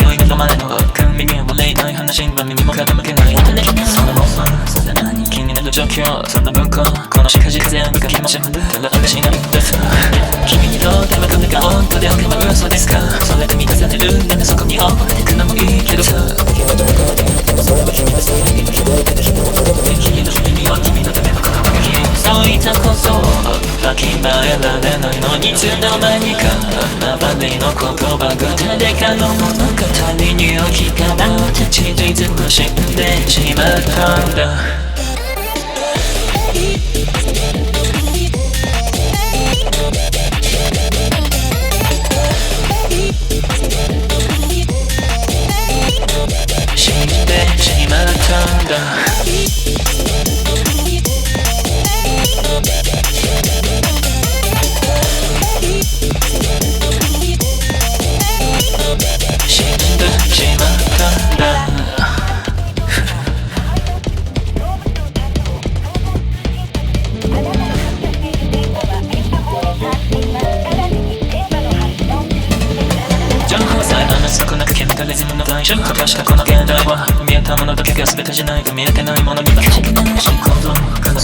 匂いが止まれの君には漏れない話は耳も傾けないそんなもんそんな何気になる状況そんな文庫このしかじ全部が気持ちただ私ないんです君にとってはこれが本当で他は嘘ですかそれで満たされるならそこに溺れてくのもいいけどさ君はどこでもでもそれは君はさ今ひどいけど君はどこで君の君は君のための言葉が消えそういったこそわきまえられないのにいつの間にか周りの言葉が誰かの物語に置き換わって事実も死んでしまったんだ死んでしまったんだ死んでしまったんだ情報さえ余す少なくケミカリズムの対象果たしたこの現代は見えたものだけが全てじゃないと見えてないものには進行動から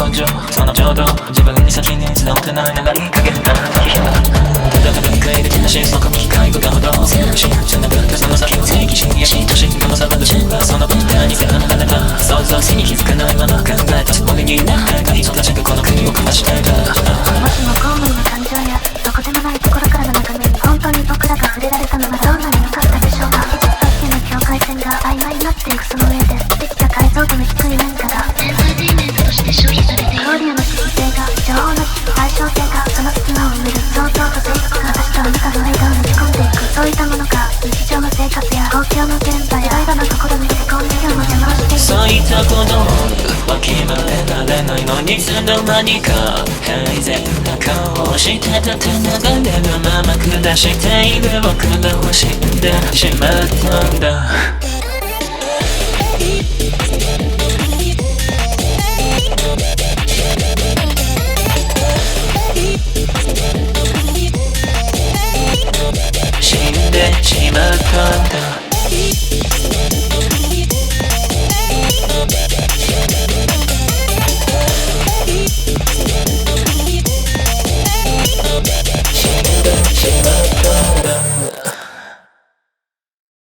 根性その浄土自分に先に伝わってないならいい加減なただただ理解できなしそこに控えがほどつながったその先を正義心やしとしこの差はその分野にせ離れた想像しに気づかないまま考えたつもりになったがいつらしくこの国をかましていたもしも公務員の感情やどこでもないところからの中身に本当に僕らが触れられたのならどんなに良かったでしょうか技術としての境界線が曖昧になっていくその上でできた解像度の低い面からエンターテインメントとして消費されているクオリアの質性が情報の質対称性がその隙間を埋める想像と性格が私とあなたの間をねじ込んでいくそういったものが日常の生活や公共の現在いろいろなところに溶け込んで今日も邪魔をしているそういったことわきまえられないのにいつの間にか平然な顔をしてた手流れるまま下している僕らを死んでしまったんだ死んでしまっ